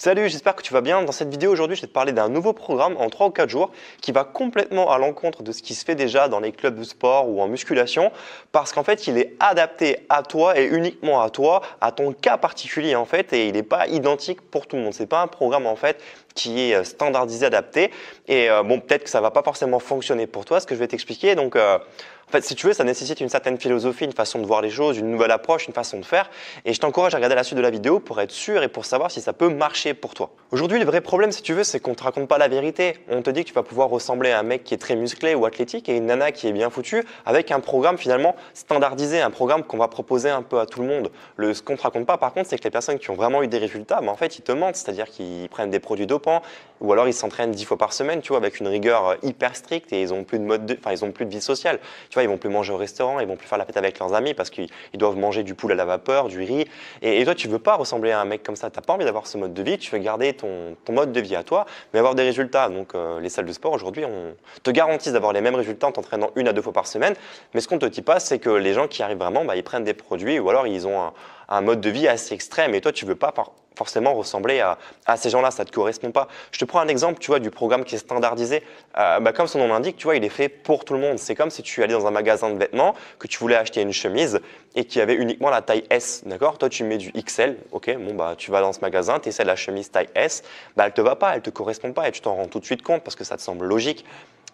Salut, j'espère que tu vas bien. Dans cette vidéo aujourd'hui, je vais te parler d'un nouveau programme en 3 ou 4 jours qui va complètement à l'encontre de ce qui se fait déjà dans les clubs de sport ou en musculation parce qu'en fait, il est adapté à toi et uniquement à toi, à ton cas particulier en fait et il n'est pas identique pour tout le monde. C'est pas un programme en fait qui est standardisé, adapté et bon, peut-être que ça va pas forcément fonctionner pour toi, ce que je vais t'expliquer. Donc en fait, si tu veux, ça nécessite une certaine philosophie, une façon de voir les choses, une nouvelle approche, une façon de faire. Et je t'encourage à regarder la suite de la vidéo pour être sûr et pour savoir si ça peut marcher pour toi. Aujourd'hui, le vrai problème, si tu veux, c'est qu'on ne te raconte pas la vérité. On te dit que tu vas pouvoir ressembler à un mec qui est très musclé ou athlétique et une nana qui est bien foutue avec un programme finalement standardisé, un programme qu'on va proposer un peu à tout le monde. Ce qu'on ne te raconte pas, par contre, c'est que les personnes qui ont vraiment eu des résultats, en fait, ils te mentent. C'est-à-dire qu'ils prennent des produits dopants ou alors ils s'entraînent 10 fois par semaine, tu vois, avec une rigueur hyper stricte et ils ont plus ils ont plus de vie sociale. Tu vois, ils vont plus manger au restaurant, ils vont plus faire la fête avec leurs amis parce qu'ils doivent manger du poulet à la vapeur, du riz. Et toi, tu veux pas ressembler à un mec comme ça. T'as pas envie d'avoir ce mode de vie. Tu veux garder ton mode de vie à toi, mais avoir des résultats. Donc, les salles de sport aujourd'hui, on te garantissent d'avoir les mêmes résultats en t'entraînant 1 à 2 fois par semaine. Mais ce qu'on te dit pas, c'est que les gens qui arrivent vraiment, ils prennent des produits ou alors ils ont un mode de vie assez extrême. Et toi, tu veux pas forcément ressembler à ces gens-là, ça ne te correspond pas. Je te prends un exemple, tu vois, du programme qui est standardisé. Comme son nom l'indique, tu vois, il est fait pour tout le monde. C'est comme si tu allais dans un magasin de vêtements, que tu voulais acheter une chemise et qu'il y avait uniquement la taille S, d'accord? Toi, tu mets du XL, ok, bon, tu vas dans ce magasin, tu essaies la chemise taille S, elle te va pas, elle te correspond pas et tu t'en rends tout de suite compte parce que ça te semble logique.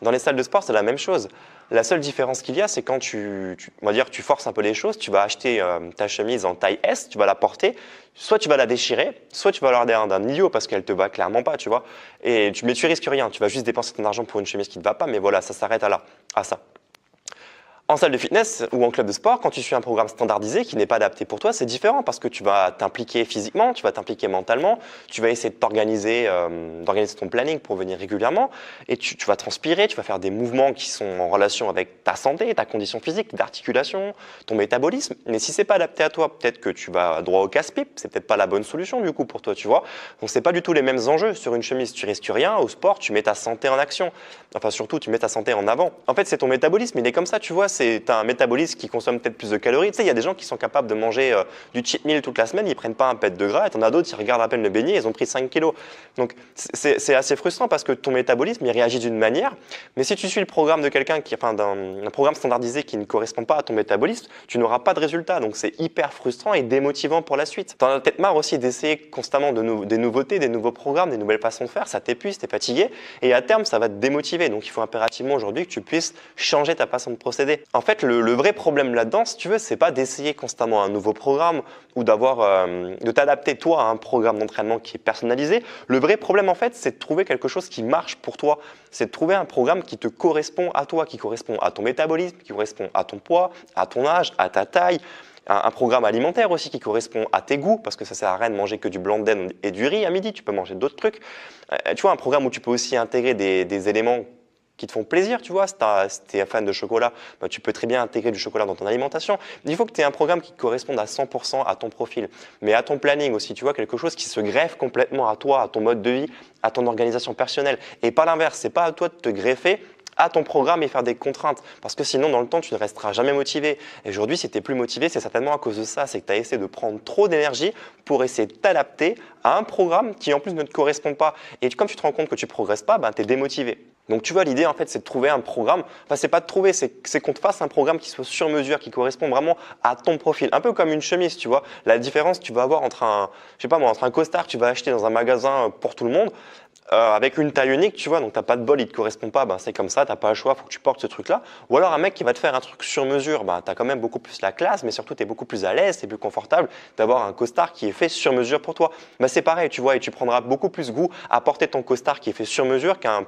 Dans les salles de sport, c'est la même chose. La seule différence qu'il y a, c'est quand on va dire, tu forces un peu les choses, tu vas acheter ta chemise en taille S, tu vas la porter, soit tu vas la déchirer, soit tu vas la garder d'un idiot parce qu'elle te va clairement pas, tu vois. Mais tu risques rien, tu vas juste dépenser ton argent pour une chemise qui ne te va pas, mais voilà, ça s'arrête à ça. En salle de fitness ou en club de sport, quand tu suis un programme standardisé qui n'est pas adapté pour toi, c'est différent parce que tu vas t'impliquer physiquement, tu vas t'impliquer mentalement, tu vas essayer de d'organiser ton planning pour venir régulièrement et tu vas transpirer, tu vas faire des mouvements qui sont en relation avec ta santé, ta condition physique, d'articulation, ton métabolisme. Mais si c'est pas adapté à toi, peut-être que tu vas droit au casse-pipe, c'est peut-être pas la bonne solution du coup pour toi, tu vois. Donc c'est pas du tout les mêmes enjeux. Sur une chemise, tu risques rien. Au sport, tu mets ta santé en action. Enfin surtout, tu mets ta santé en avant. En fait, c'est ton métabolisme, il est comme ça, tu vois. Tu as un métabolisme qui consomme peut-être plus de calories. Tu sais, il y a des gens qui sont capables de manger du cheat meal toute la semaine, ils prennent pas un pet de gras, et t'en as d'autres qui regardent à peine le beignet, ils ont pris 5 kilos. Donc c'est assez frustrant parce que ton métabolisme, il réagit d'une manière, mais si tu suis le programme de quelqu'un d'un programme standardisé qui ne correspond pas à ton métabolisme, tu n'auras pas de résultat. Donc c'est hyper frustrant et démotivant pour la suite. T'en as peut-être marre aussi d'essayer constamment des nouveautés, des nouveaux programmes, des nouvelles façons de faire, ça t'épuise, t'es fatigué, et à terme, ça va te démotiver. Donc il faut impérativement aujourd'hui que tu puisses changer ta façon de procéder. En fait, le vrai problème là-dedans, si tu veux, c'est pas d'essayer constamment un nouveau programme ou de t'adapter toi à un programme d'entraînement qui est personnalisé. Le vrai problème en fait, c'est de trouver quelque chose qui marche pour toi. C'est de trouver un programme qui te correspond à toi, qui correspond à ton métabolisme, qui correspond à ton poids, à ton âge, à ta taille. Un programme alimentaire aussi qui correspond à tes goûts, parce que ça sert à rien de manger que du blanc de dinde et du riz à midi, tu peux manger d'autres trucs. Tu vois, un programme où tu peux aussi intégrer des éléments qui te font plaisir, tu vois. Si tu es fan de chocolat, tu peux très bien intégrer du chocolat dans ton alimentation. Il faut que tu aies un programme qui corresponde à 100% à ton profil, mais à ton planning aussi, tu vois, quelque chose qui se greffe complètement à toi, à ton mode de vie, à ton organisation personnelle. Et pas l'inverse, c'est pas à toi de te greffer à ton programme et faire des contraintes. Parce que sinon, dans le temps, tu ne resteras jamais motivé. Et aujourd'hui, si tu n'es plus motivé, c'est certainement à cause de ça. C'est que tu as essayé de prendre trop d'énergie pour essayer de t'adapter à un programme qui, en plus, ne te correspond pas. Et comme tu te rends compte que tu ne progresses pas, tu es démotivé. Donc, tu vois, l'idée, en fait, c'est de trouver un programme. Enfin, c'est pas de trouver, c'est qu'on te fasse un programme qui soit sur mesure, qui correspond vraiment à ton profil. Un peu comme une chemise, tu vois. La différence, tu vas avoir entre entre un costard que tu vas acheter dans un magasin pour tout le monde, avec une taille unique, tu vois, donc t'as pas de bol, il te correspond pas, c'est comme ça, t'as pas le choix, faut que tu portes ce truc-là. Ou alors un mec qui va te faire un truc sur mesure, t'as quand même beaucoup plus la classe, mais surtout t'es beaucoup plus à l'aise, t'es plus confortable d'avoir un costard qui est fait sur mesure pour toi. C'est pareil, tu vois, et tu prendras beaucoup plus goût à porter ton costard qui est fait sur mesure qu'un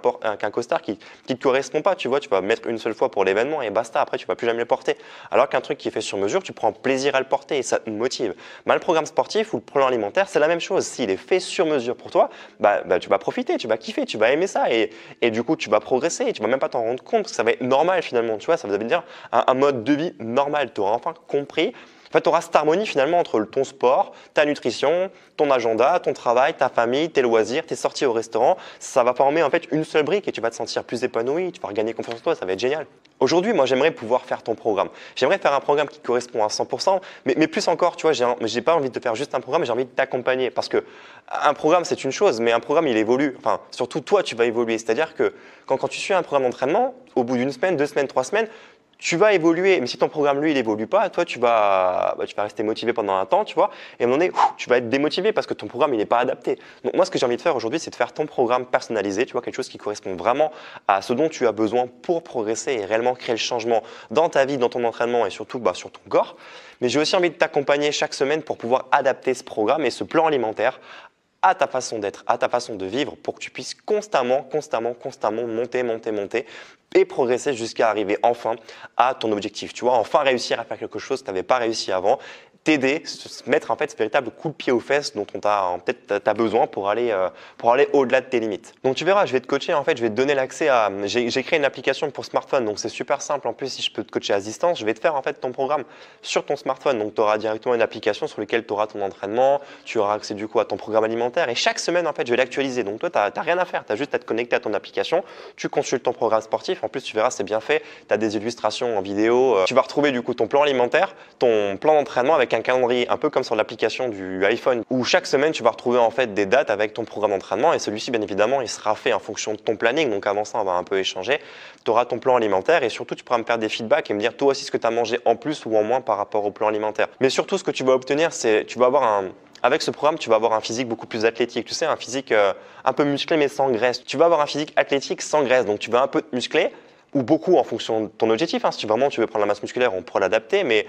costard qui te correspond pas, tu vois, tu vas mettre une seule fois pour l'événement et basta, après tu vas plus jamais le porter. Alors qu'un truc qui est fait sur mesure, tu prends plaisir à le porter et ça te motive. Le programme sportif ou le programme alimentaire, c'est la même chose. S'il est fait sur mesure pour toi, tu vas profiter, tu vas kiffer, tu vas aimer ça et du coup tu vas progresser et tu vas même pas t'en rendre compte parce que ça va être normal finalement, tu vois, ça veut dire un mode de vie normal. Tu auras enfin compris En fait, tu auras cette harmonie finalement entre ton sport, ta nutrition, ton agenda, ton travail, ta famille, tes loisirs, tes sorties au restaurant. Ça va former en fait une seule brique et tu vas te sentir plus épanoui, tu vas regagner confiance en toi, ça va être génial. Aujourd'hui, moi, j'aimerais pouvoir faire ton programme. J'aimerais faire un programme qui correspond à 100%, mais plus encore, tu vois, j'ai pas envie de faire juste un programme, j'ai envie de t'accompagner parce que un programme, c'est une chose, mais un programme, il évolue. Enfin, surtout toi, tu vas évoluer. C'est-à-dire que quand tu suis un programme d'entraînement, au bout d'une semaine, 2 semaines, 3 semaines, tu vas évoluer, mais si ton programme, lui, il évolue pas, toi, tu vas rester motivé pendant un temps, tu vois, et à un moment donné, tu vas être démotivé parce que ton programme, il n'est pas adapté. Donc, moi, ce que j'ai envie de faire aujourd'hui, c'est de faire ton programme personnalisé, tu vois, quelque chose qui correspond vraiment à ce dont tu as besoin pour progresser et réellement créer le changement dans ta vie, dans ton entraînement et surtout sur ton corps. Mais j'ai aussi envie de t'accompagner chaque semaine pour pouvoir adapter ce programme et ce plan alimentaire à ta façon d'être, à ta façon de vivre pour que tu puisses constamment monter et progresser jusqu'à arriver enfin à ton objectif. Tu vois, enfin réussir à faire quelque chose que tu n'avais pas réussi avant, t'aider, se mettre en fait ce véritable coup de pied aux fesses dont on peut-être besoin pour aller au-delà de tes limites. Donc tu verras, je vais te coacher en fait, je vais te donner l'accès à. J'ai créé une application pour smartphone, donc c'est super simple. En plus, si je peux te coacher à distance, je vais te faire en fait ton programme sur ton smartphone. Donc tu auras directement une application sur laquelle tu auras ton entraînement, tu auras accès du coup à ton programme alimentaire et chaque semaine en fait, je vais l'actualiser. Donc toi, tu n'as rien à faire, tu as juste à te connecter à ton application, tu consultes ton programme sportif. En plus, tu verras, c'est bien fait, tu as des illustrations en vidéo. Tu vas retrouver du coup ton plan alimentaire, ton plan d'entraînement avec un calendrier un peu comme sur l'application du iPhone où chaque semaine tu vas retrouver en fait des dates avec ton programme d'entraînement et celui-ci bien évidemment il sera fait en fonction de ton planning. Donc avant ça on va un peu échanger, tu auras ton plan alimentaire et surtout tu pourras me faire des feedbacks et me dire toi aussi ce que tu as mangé en plus ou en moins par rapport au plan alimentaire. Mais surtout ce que tu vas obtenir c'est tu vas avoir avec ce programme, tu vas avoir un physique beaucoup plus athlétique. Tu sais, un physique un peu musclé mais sans graisse. Tu vas avoir un physique athlétique sans graisse. Donc tu vas un peu te muscler ou beaucoup en fonction de ton objectif. Si vraiment tu veux prendre la masse musculaire, on pourra l'adapter. Mais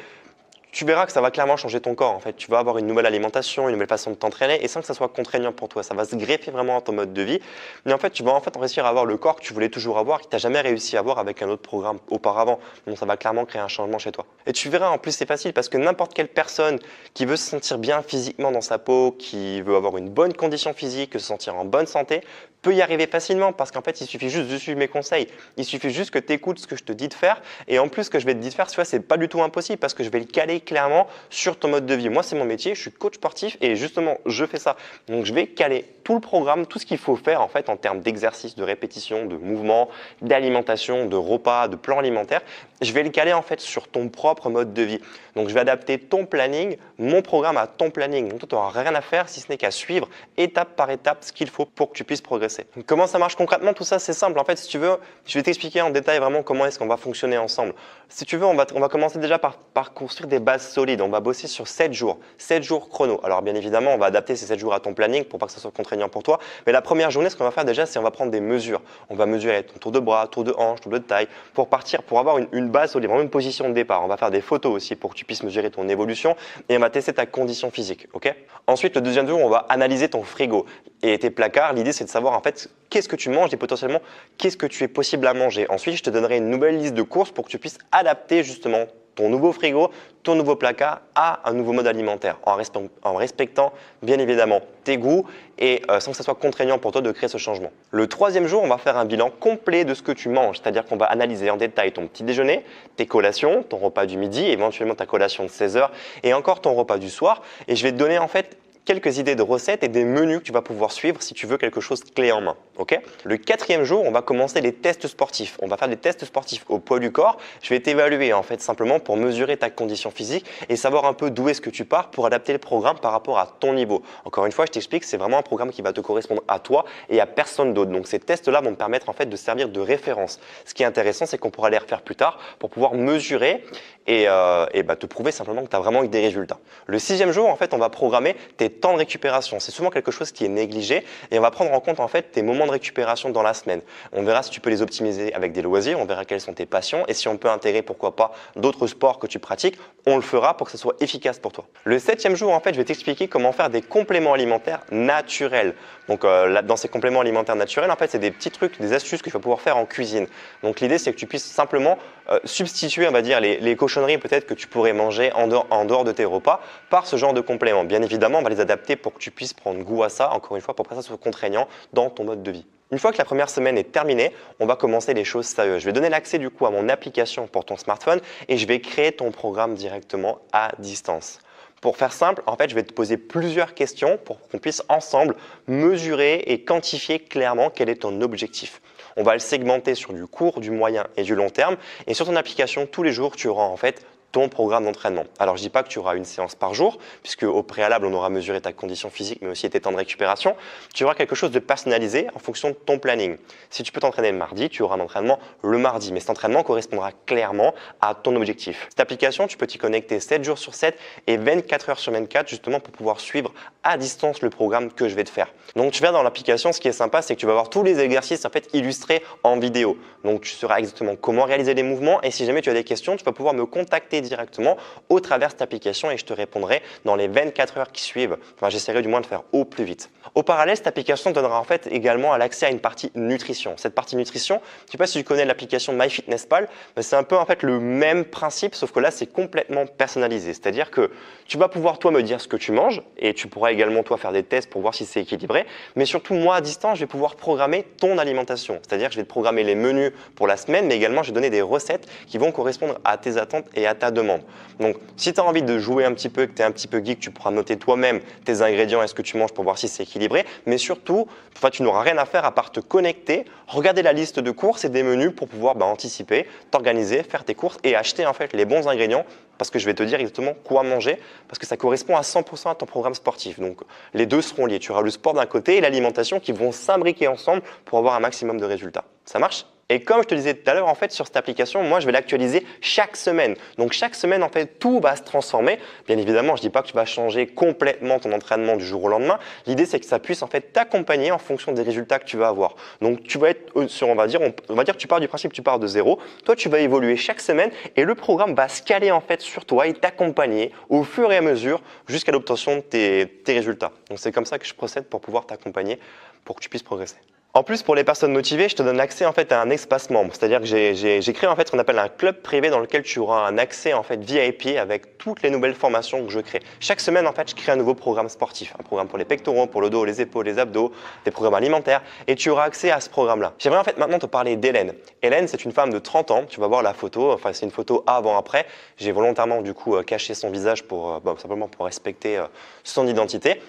tu verras que ça va clairement changer ton corps. En fait, tu vas avoir une nouvelle alimentation, une nouvelle façon de t'entraîner et sans que ça soit contraignant pour toi. Ça va se greffer vraiment à ton mode de vie. Mais en fait, tu vas réussir à avoir le corps que tu voulais toujours avoir, que tu n'as jamais réussi à avoir avec un autre programme auparavant. Donc, ça va clairement créer un changement chez toi. Et tu verras, en plus, c'est facile parce que n'importe quelle personne qui veut se sentir bien physiquement dans sa peau, qui veut avoir une bonne condition physique, se sentir en bonne santé, peut y arriver facilement parce qu'en fait, il suffit juste de suivre mes conseils. Il suffit juste que tu écoutes ce que je te dis de faire. Et en plus, ce que je vais te dire de faire, tu vois, c'est pas du tout impossible parce que je vais le caler clairement sur ton mode de vie. Moi, c'est mon métier, je suis coach sportif et justement, je fais ça. Donc, je vais caler tout le programme, tout ce qu'il faut faire en fait en termes d'exercice, de répétition, de mouvement, d'alimentation, de repas, de plan alimentaire. Je vais le caler en fait sur ton propre mode de vie. Donc, je vais adapter ton planning, mon programme à ton planning. Donc, toi, tu n'auras rien à faire si ce n'est qu'à suivre étape par étape ce qu'il faut pour que tu puisses progresser. Donc, comment ça marche concrètement? Tout ça, c'est simple. En fait, si tu veux, je vais t'expliquer en détail vraiment comment est-ce qu'on va fonctionner ensemble. Si tu veux, on va commencer déjà par construire des bases solides. On va bosser sur 7 jours, 7 jours chrono. Alors, bien évidemment, on va adapter ces 7 jours à ton planning pour pas que ça soit contraignant pour toi. Mais la première journée, ce qu'on va faire déjà, c'est on va prendre des mesures. On va mesurer ton tour de bras, tour de hanche, tour de taille pour partir, pour avoir une base solide, vraiment une position de départ. On va faire des photos aussi pour que tu puisses mesurer ton évolution et on va tester ta condition physique. Ok? Ensuite, le deuxième jour, on va analyser ton frigo et tes placards. L'idée, c'est de savoir en fait qu'est-ce que tu manges et potentiellement qu'est-ce que tu es possible à manger. Ensuite, je te donnerai une nouvelle liste de courses pour que tu puisses adapter justement ton nouveau frigo, ton nouveau placard à un nouveau mode alimentaire en respectant bien évidemment tes goûts et sans que ça soit contraignant pour toi de créer ce changement. Le troisième jour, on va faire un bilan complet de ce que tu manges, c'est-à-dire qu'on va analyser en détail ton petit déjeuner, tes collations, ton repas du midi, éventuellement ta collation de 16 h et encore ton repas du soir et je vais te donner en fait quelques idées de recettes et des menus que tu vas pouvoir suivre si tu veux quelque chose clé en main. Okay? Le quatrième jour, on va commencer les tests sportifs. On va faire des tests sportifs au poids du corps. Je vais t'évaluer en fait simplement pour mesurer ta condition physique et savoir un peu d'où est-ce que tu pars pour adapter le programme par rapport à ton niveau. Encore une fois, je t'explique, c'est vraiment un programme qui va te correspondre à toi et à personne d'autre. Donc ces tests-là vont te permettre en fait de servir de référence. Ce qui est intéressant, c'est qu'on pourra les refaire plus tard pour pouvoir mesurer et te prouver simplement que tu as vraiment eu des résultats. Le sixième jour, en fait, on va programmer tes temps de récupération. C'est souvent quelque chose qui est négligé et on va prendre en compte en fait tes moments de récupération dans la semaine. On verra si tu peux les optimiser avec des loisirs, on verra quelles sont tes passions et si on peut intégrer pourquoi pas d'autres sports que tu pratiques, on le fera pour que ce soit efficace pour toi. Le septième jour, en fait, je vais t'expliquer comment faire des compléments alimentaires naturels. Donc dans ces compléments alimentaires naturels, en fait, c'est des petits trucs, des astuces que tu vas pouvoir faire en cuisine. Donc l'idée, c'est que tu puisses simplement substituer, on va dire, les cochonneries peut-être que tu pourrais manger en dehors de tes repas par ce genre de compléments. Bien évidemment, on va les adapter pour que tu puisses prendre goût à ça, encore une fois, pour que ça soit contraignant dans ton mode de vie. Une fois que la première semaine est terminée, on va commencer les choses sérieuses. Je vais donner l'accès du coup à mon application pour ton smartphone et je vais créer ton programme directement à distance. Pour faire simple, en fait, je vais te poser plusieurs questions pour qu'on puisse ensemble mesurer et quantifier clairement quel est ton objectif. On va le segmenter sur du court, du moyen et du long terme. Et sur ton application, tous les jours, tu auras en fait ton programme d'entraînement. Alors, je ne dis pas que tu auras une séance par jour, puisque au préalable, on aura mesuré ta condition physique, mais aussi tes temps de récupération. Tu auras quelque chose de personnalisé en fonction de ton planning. Si tu peux t'entraîner le mardi, tu auras un entraînement le mardi, mais cet entraînement correspondra clairement à ton objectif. Cette application, tu peux t'y connecter 7 jours sur 7 et 24 heures sur 24, justement pour pouvoir suivre à distance le programme que je vais te faire. Donc, tu verras dans l'application, ce qui est sympa, c'est que tu vas avoir tous les exercices en fait illustrés en vidéo. Donc, tu sauras exactement comment réaliser les mouvements et si jamais tu as des questions, tu vas pouvoir me contacter directement au travers de cette application et je te répondrai dans les 24 heures qui suivent. Enfin, j'essaierai du moins de faire au plus vite. Au parallèle, cette application te donnera en fait également l'accès à une partie nutrition. Cette partie nutrition, je ne sais pas si tu connais l'application MyFitnessPal, mais c'est un peu en fait le même principe, sauf que là, c'est complètement personnalisé. C'est-à-dire que tu vas pouvoir toi me dire ce que tu manges et tu pourras également toi faire des tests pour voir si c'est équilibré. Mais surtout, moi à distance, je vais pouvoir programmer ton alimentation. C'est-à-dire que je vais te programmer les menus pour la semaine, mais également je vais donner des recettes qui vont correspondre à tes attentes et à ta demande. Donc, si tu as envie de jouer un petit peu, que tu es un petit peu geek, tu pourras noter toi-même tes ingrédients et ce que tu manges pour voir si c'est équilibré. Mais surtout, tu n'auras rien à faire à part te connecter, regarder la liste de courses et des menus pour pouvoir anticiper, t'organiser, faire tes courses et acheter en fait les bons ingrédients parce que je vais te dire exactement quoi manger parce que ça correspond à 100% à ton programme sportif. Donc, les deux seront liés. Tu auras le sport d'un côté et l'alimentation qui vont s'imbriquer ensemble pour avoir un maximum de résultats. Ça marche ? Et comme je te disais tout à l'heure, en fait, sur cette application, moi, je vais l'actualiser chaque semaine. Donc, chaque semaine, en fait, tout va se transformer. Bien évidemment, je ne dis pas que tu vas changer complètement ton entraînement du jour au lendemain. L'idée, c'est que ça puisse, en fait, t'accompagner en fonction des résultats que tu vas avoir. Donc, tu vas être sur, on va dire que tu pars du principe, tu pars de zéro. Toi, tu vas évoluer chaque semaine et le programme va se caler, en fait, sur toi et t'accompagner au fur et à mesure jusqu'à l'obtention de tes résultats. Donc, c'est comme ça que je procède pour pouvoir t'accompagner pour que tu puisses progresser. En plus, pour les personnes motivées, je te donne l'accès en fait à un espace membre. C'est-à-dire que j'ai créé en fait ce qu'on appelle un club privé dans lequel tu auras un accès en fait VIP avec toutes les nouvelles formations que je crée. Chaque semaine, en fait, je crée un nouveau programme sportif, un programme pour les pectoraux, pour le dos, les épaules, les abdos, des programmes alimentaires, et tu auras accès à ce programme-là. J'aimerais en fait maintenant te parler d'Hélène. Hélène, c'est une femme de 30 ans. Tu vas voir la photo. Enfin, c'est une photo avant-après. J'ai volontairement du coup caché son visage pour simplement pour respecter son identité.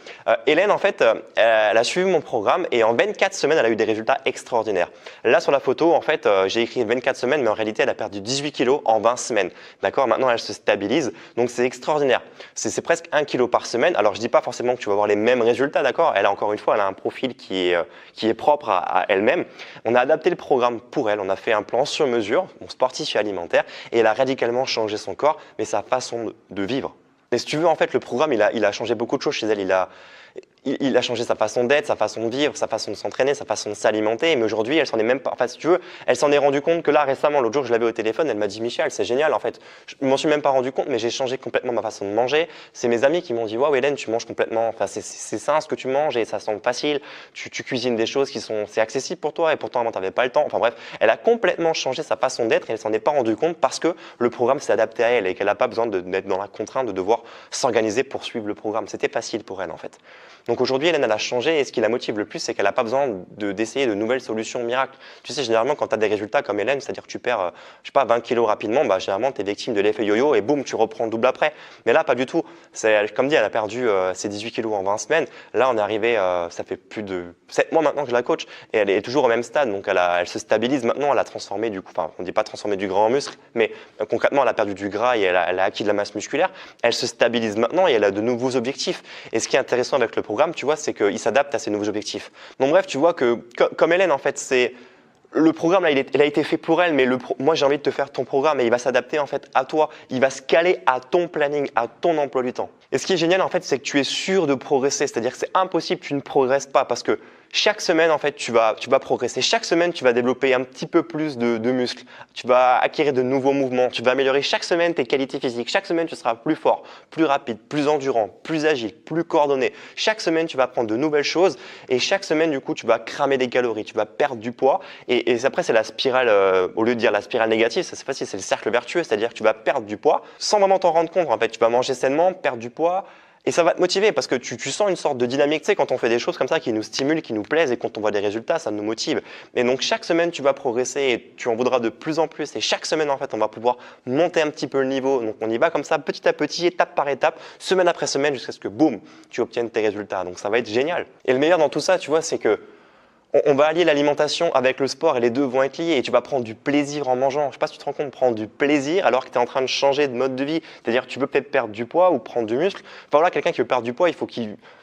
Hélène, en fait, elle a suivi mon programme et en 24 semaines, elle a eu des résultats extraordinaires. Là, sur la photo, en fait, j'ai écrit 24 semaines, mais en réalité, elle a perdu 18 kilos en 20 semaines. D'accord ? Maintenant, elle se stabilise. Donc, c'est extraordinaire. C'est presque 1 kilo par semaine. Alors, je ne dis pas forcément que tu vas avoir les mêmes résultats, d'accord ? Elle a encore une fois, elle a un profil qui est propre à elle-même. On a adapté le programme pour elle. On a fait un plan sur mesure, sportif et alimentaire, et elle a radicalement changé son corps, mais sa façon de vivre. Et si tu veux, en fait, le programme, il a changé beaucoup de choses chez elle. Il a changé sa façon d'être, sa façon de vivre, sa façon de s'entraîner, sa façon de s'alimenter. Mais aujourd'hui, elle s'en est même pas. Enfin, si tu veux, elle s'en est rendue compte que là, récemment, l'autre jour, je l'avais au téléphone, elle m'a dit Michel, c'est génial. En fait, je m'en suis même pas rendu compte, mais j'ai changé complètement ma façon de manger. C'est mes amis qui m'ont dit waouh, Hélène, tu manges complètement. Enfin, c'est sain ce que tu manges et ça semble facile. Tu cuisines des choses c'est accessible pour toi et pourtant avant, tu n'avais pas le temps. Enfin bref, elle a complètement changé sa façon d'être et elle s'en est pas rendue compte parce que le programme s'est adapté à elle et qu'elle n'a pas besoin d'être dans la contrainte de devoir s'organiser pour suivre le programme. C'était facile pour elle en fait. Donc aujourd'hui, Hélène, elle a changé et ce qui la motive le plus, c'est qu'elle n'a pas besoin d'essayer de nouvelles solutions miracles. Tu sais, généralement, quand tu as des résultats comme Hélène, c'est-à-dire que tu perds, je sais pas, 20 kilos rapidement, généralement, tu es victime de l'effet yo-yo et boum, tu reprends double après. Mais là, pas du tout. Comme dit, elle a perdu ses 18 kilos en 20 semaines. Là, on est arrivé, ça fait plus de 7 mois maintenant que je la coach et elle est toujours au même stade. Donc, elle se stabilise maintenant, elle a transformé du coup, enfin, on ne dit pas transformer du gras en muscle, mais concrètement, elle a perdu du gras et elle a acquis de la masse musculaire. Elle se stabilise maintenant et elle a de nouveaux objectifs. Et ce qui est intéressant avec le programme, tu vois, c'est qu'il s'adapte à ses nouveaux objectifs. Donc bref, tu vois que comme Hélène, en fait, c'est le programme là, il a été fait pour elle, mais moi j'ai envie de te faire ton programme et il va s'adapter en fait à toi. Il va se caler à ton planning, à ton emploi du temps. Et ce qui est génial en fait, c'est que tu es sûr de progresser. C'est-à-dire que c'est impossible que tu ne progresses pas parce que chaque semaine en fait, tu vas progresser. Chaque semaine, tu vas développer un petit peu plus de muscles. Tu vas acquérir de nouveaux mouvements. Tu vas améliorer chaque semaine tes qualités physiques. Chaque semaine, tu seras plus fort, plus rapide, plus endurant, plus agile, plus coordonné. Chaque semaine, tu vas apprendre de nouvelles choses et chaque semaine, du coup, tu vas cramer des calories, tu vas perdre du poids et après, c'est la spirale, au lieu de dire la spirale négative, ça c'est facile, c'est le cercle vertueux, c'est-à-dire que tu vas perdre du poids sans vraiment t'en rendre compte. En fait, tu vas manger sainement, perdre du poids, Et ça va te motiver parce que tu sens une sorte de dynamique. Tu sais, quand on fait des choses comme ça qui nous stimulent, qui nous plaisent et quand on voit des résultats, ça nous motive. Et donc, chaque semaine, tu vas progresser et tu en voudras de plus en plus. Et chaque semaine, en fait, on va pouvoir monter un petit peu le niveau. Donc, on y va comme ça, petit à petit, étape par étape, semaine après semaine, jusqu'à ce que, boum, tu obtiennes tes résultats. Donc, ça va être génial. Et le meilleur dans tout ça, tu vois, c'est que on va allier l'alimentation avec le sport et les deux vont être liés et tu vas prendre du plaisir en mangeant. Je ne sais pas si tu te rends compte, prendre du plaisir alors que tu es en train de changer de mode de vie. C'est-à-dire que tu peux peut-être perdre du poids ou prendre du muscle. Enfin voilà, quelqu'un qui veut perdre du poids,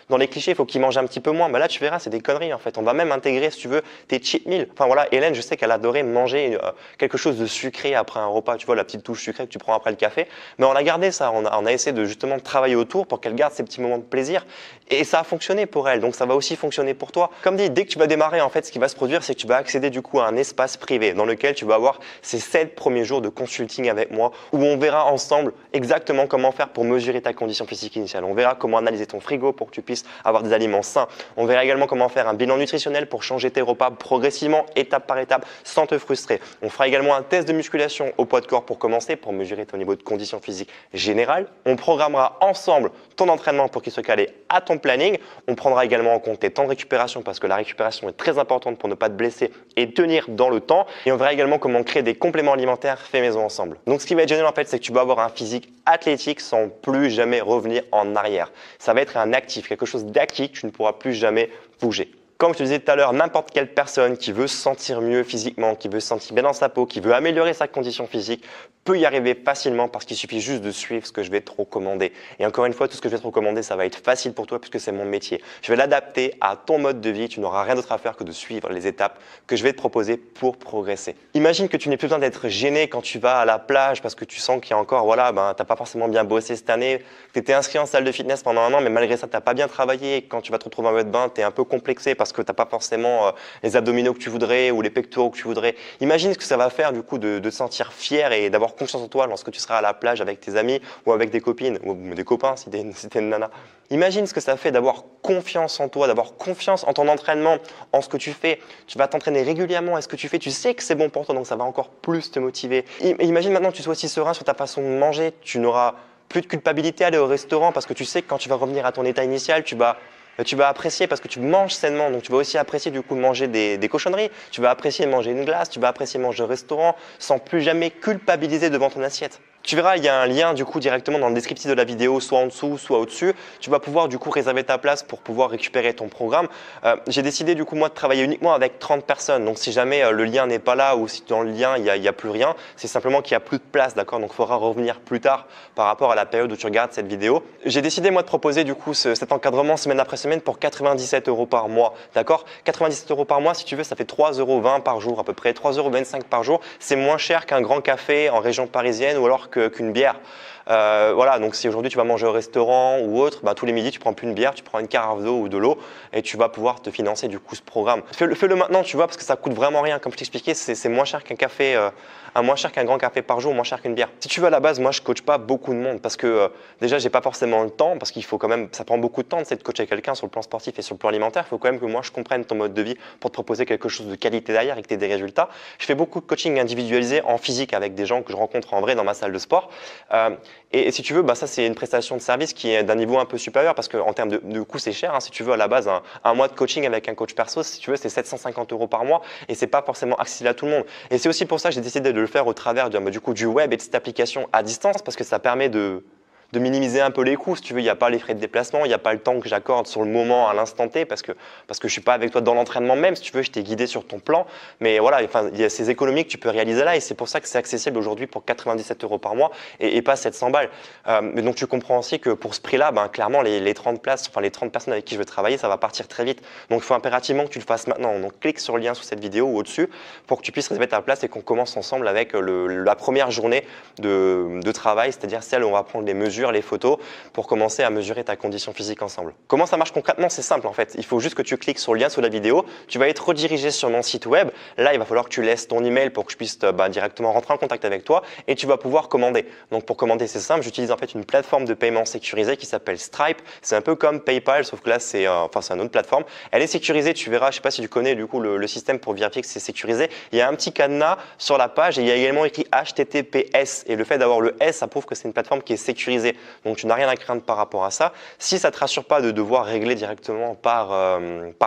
dans les clichés, il faut qu'il mange un petit peu moins. Mais là, tu verras, c'est des conneries en fait. On va même intégrer, si tu veux, tes cheat meals. Enfin voilà, Hélène, je sais qu'elle adorait manger quelque chose de sucré après un repas. Tu vois, la petite touche sucrée que tu prends après le café. Mais on a gardé ça. On a essayé de justement travailler autour pour qu'elle garde ces petits moments de plaisir. Et ça a fonctionné pour elle. Donc ça va aussi fonctionner pour toi. Comme dit, dès que tu vas démarrer, en fait, ce qui va se produire, c'est que tu vas accéder du coup à un espace privé dans lequel tu vas avoir ces 7 premiers jours de consulting avec moi où on verra ensemble exactement comment faire pour mesurer ta condition physique initiale. On verra comment analyser ton frigo pour que tu puisses avoir des aliments sains. On verra également comment faire un bilan nutritionnel pour changer tes repas progressivement, étape par étape, sans te frustrer. On fera également un test de musculation au poids de corps pour commencer, pour mesurer ton niveau de condition physique générale. On programmera ensemble ton entraînement pour qu'il soit calé à ton planning. On prendra également en compte tes temps de récupération parce que la récupération est très importante pour ne pas te blesser et tenir dans le temps. Et on verra également comment créer des compléments alimentaires faits maison ensemble. Donc ce qui va être génial en fait, c'est que tu vas avoir un physique athlétique sans plus jamais revenir en arrière. Ça va être un actif, quelque chose d'acquis que tu ne pourras plus jamais bouger. Comme je te disais tout à l'heure, n'importe quelle personne qui veut se sentir mieux physiquement, qui veut se sentir bien dans sa peau, qui veut améliorer sa condition physique, peut y arriver facilement parce qu'il suffit juste de suivre ce que je vais te recommander. Et encore une fois, tout ce que je vais te recommander, ça va être facile pour toi puisque c'est mon métier. Je vais l'adapter à ton mode de vie. Tu n'auras rien d'autre à faire que de suivre les étapes que je vais te proposer pour progresser. Imagine que tu n'aies plus besoin d'être gêné quand tu vas à la plage parce que tu sens qu'il y a encore, voilà, tu n'as pas forcément bien bossé cette année, tu étais inscrit en salle de fitness pendant un an, mais malgré ça, tu n'as pas bien travaillé. Et quand tu vas te retrouver en mode bain, tu es un peu complexé parce que tu n'as pas forcément les abdominaux que tu voudrais ou les pectoraux que tu voudrais. Imagine ce que ça va faire du coup de te sentir fier et d'avoir confiance en toi lorsque tu seras à la plage avec tes amis ou avec des copines ou des copains si t'es une nana. Imagine ce que ça fait d'avoir confiance en toi, d'avoir confiance en ton entraînement, en ce que tu fais. Tu vas t'entraîner régulièrement. Est-ce que tu fais, tu sais que c'est bon pour toi, donc ça va encore plus te motiver. Imagine maintenant que tu sois aussi serein sur ta façon de manger. Tu n'auras plus de culpabilité à aller au restaurant parce que tu sais que quand tu vas revenir à ton état initial, tu vas apprécier parce que tu manges sainement, donc tu vas aussi apprécier du coup de manger des cochonneries, tu vas apprécier de manger une glace, tu vas apprécier de manger au restaurant sans plus jamais culpabiliser devant ton assiette. Tu verras, il y a un lien du coup directement dans le descriptif de la vidéo, soit en dessous, soit au-dessus. Tu vas pouvoir du coup réserver ta place pour pouvoir récupérer ton programme. J'ai décidé du coup moi de travailler uniquement avec 30 personnes. Donc si jamais le lien n'est pas là ou si dans le lien il y a plus rien, c'est simplement qu'il n'y a plus de place, d'accord? Donc il faudra revenir plus tard par rapport à la période où tu regardes cette vidéo. J'ai décidé moi de proposer du coup cet encadrement semaine après semaine pour 97 € par mois, d'accord? 97 € par mois, si tu veux, ça fait 3,20 € par jour à peu près, 3,25 € par jour. C'est moins cher qu'un grand café en région parisienne ou alors qu'une bière. Voilà, donc si aujourd'hui tu vas manger au restaurant ou autre, tous les midis tu prends plus une bière, tu prends une carafe d'eau ou de l'eau et tu vas pouvoir te financer du coup ce programme. Fais-le maintenant, tu vois, parce que ça coûte vraiment rien. Comme je t'expliquais, c'est moins cher qu'un café, moins cher qu'un grand café par jour, moins cher qu'une bière. Si tu veux à la base, moi je coach pas beaucoup de monde parce que déjà j'ai pas forcément le temps, parce qu'il faut quand même, ça prend beaucoup de temps de coacher quelqu'un sur le plan sportif et sur le plan alimentaire. Il faut quand même que moi je comprenne ton mode de vie pour te proposer quelque chose de qualité derrière et que tu aies des résultats. Je fais beaucoup de coaching individualisé en physique avec des gens que je rencontre en vrai dans ma salle de sport. Et si tu veux, ça c'est une prestation de service qui est d'un niveau un peu supérieur parce qu'en termes de coût c'est cher. Hein. Si tu veux à la base un mois de coaching avec un coach perso, si tu veux c'est 750 € par mois et c'est pas forcément accessible à tout le monde. Et c'est aussi pour ça que j'ai décidé de le faire au travers du web et de cette application à distance parce que ça permet de minimiser un peu les coûts. Si tu veux, il n'y a pas les frais de déplacement, il n'y a pas le temps que j'accorde sur le moment, à l'instant T, parce que je ne suis pas avec toi dans l'entraînement même. Si tu veux, je t'ai guidé sur ton plan. Mais voilà, il y a ces économies que tu peux réaliser là et c'est pour ça que c'est accessible aujourd'hui pour 97 € par mois et pas 700 balles. Mais donc, tu comprends aussi que pour ce prix-là, clairement, les 30 places, les 30 personnes avec qui je veux travailler, ça va partir très vite. Donc, il faut impérativement que tu le fasses maintenant. Donc, clique sur le lien sous cette vidéo ou au-dessus pour que tu puisses réserver ta place et qu'on commence ensemble avec la première journée de travail, c'est-à-dire celle où on va prendre les mesures, les photos pour commencer à mesurer ta condition physique ensemble. Comment ça marche concrètement? C'est simple en fait. Il faut juste que tu cliques sur le lien sous la vidéo. Tu vas être redirigé sur mon site web. Là, il va falloir que tu laisses ton email pour que je puisse directement rentrer en contact avec toi et tu vas pouvoir commander. Donc pour commander, c'est simple. J'utilise en fait une plateforme de paiement sécurisée qui s'appelle Stripe. C'est un peu comme PayPal, sauf que là, c'est une autre plateforme. Elle est sécurisée. Tu verras, je sais pas si tu connais du coup le système pour vérifier que c'est sécurisé. Il y a un petit cadenas sur la page et il y a également écrit HTTPS. Et le fait d'avoir le S, ça prouve que c'est une plateforme qui est sécurisée. sécurisé, donc tu n'as rien à craindre par rapport à ça. Si ça ne te rassure pas de devoir régler directement par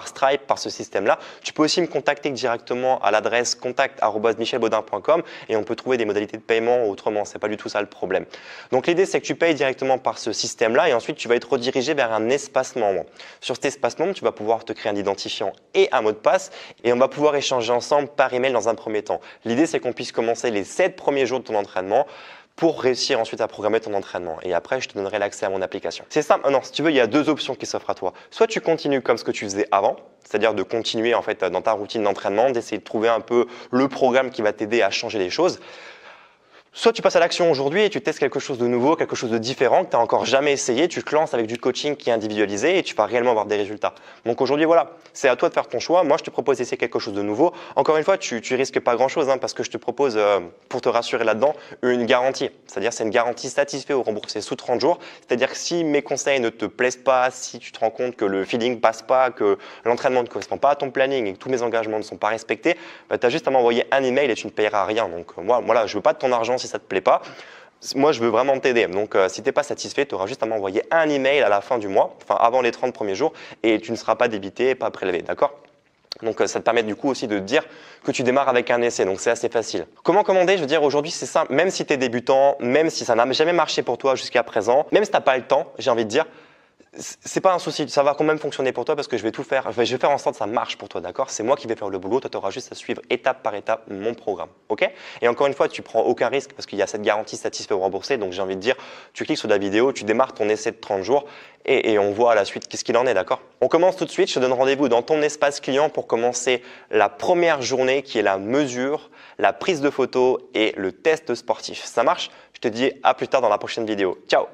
Stripe, par ce système-là, tu peux aussi me contacter directement à l'adresse contact@michelbaudin.com et on peut trouver des modalités de paiement autrement. Ce n'est pas du tout ça le problème. Donc l'idée, c'est que tu payes directement par ce système-là et ensuite tu vas être redirigé vers un espace membre. Sur cet espace membre, tu vas pouvoir te créer un identifiant et un mot de passe et on va pouvoir échanger ensemble par email dans un premier temps. L'idée, c'est qu'on puisse commencer les 7 premiers jours de ton entraînement pour réussir ensuite à programmer ton entraînement. Et après, je te donnerai l'accès à mon application. C'est simple. Non, si tu veux, il y a 2 options qui s'offrent à toi. Soit tu continues comme ce que tu faisais avant, c'est-à-dire de continuer en fait dans ta routine d'entraînement, d'essayer de trouver un peu le programme qui va t'aider à changer les choses. Soit tu passes à l'action aujourd'hui et tu testes quelque chose de nouveau, quelque chose de différent que tu n'as encore jamais essayé, tu te lances avec du coaching qui est individualisé et tu vas réellement avoir des résultats. Donc aujourd'hui, voilà, c'est à toi de faire ton choix. Moi, je te propose d'essayer quelque chose de nouveau. Encore une fois, tu risques pas grand-chose parce que je te propose, pour te rassurer là-dedans, une garantie. C'est-à-dire c'est une garantie satisfait ou remboursée sous 30 jours. C'est-à-dire que si mes conseils ne te plaisent pas, si tu te rends compte que le feeling passe pas, que l'entraînement ne correspond pas à ton planning et que tous mes engagements ne sont pas respectés, tu as juste à m'envoyer un email et tu ne payeras rien. Donc moi, voilà, je veux pas de ton argent si ça te plaît pas. Moi, je veux vraiment t'aider. Donc, si tu n'es pas satisfait, tu auras juste à m'envoyer un email à la fin du mois, enfin avant les 30 premiers jours, et tu ne seras pas débité, pas prélevé, d'accord? Donc, ça te permet du coup aussi de te dire que tu démarres avec un essai, donc c'est assez facile. Comment commander? Je veux dire, aujourd'hui, c'est simple. Même si tu es débutant, même si ça n'a jamais marché pour toi jusqu'à présent, même si tu n'as pas le temps, j'ai envie de dire, c'est pas un souci, ça va quand même fonctionner pour toi parce que je vais tout faire, je vais faire en sorte que ça marche pour toi, d'accord? C'est moi qui vais faire le boulot, toi tu auras juste à suivre étape par étape mon programme, ok? Et encore une fois, tu prends aucun risque parce qu'il y a cette garantie satisfait ou remboursé, donc j'ai envie de dire, tu cliques sur la vidéo, tu démarres ton essai de 30 jours et on voit à la suite qu'est-ce qu'il en est, d'accord? On commence tout de suite, je te donne rendez-vous dans ton espace client pour commencer la première journée qui est la mesure, la prise de photos et le test sportif. Ça marche? Je te dis à plus tard dans la prochaine vidéo. Ciao!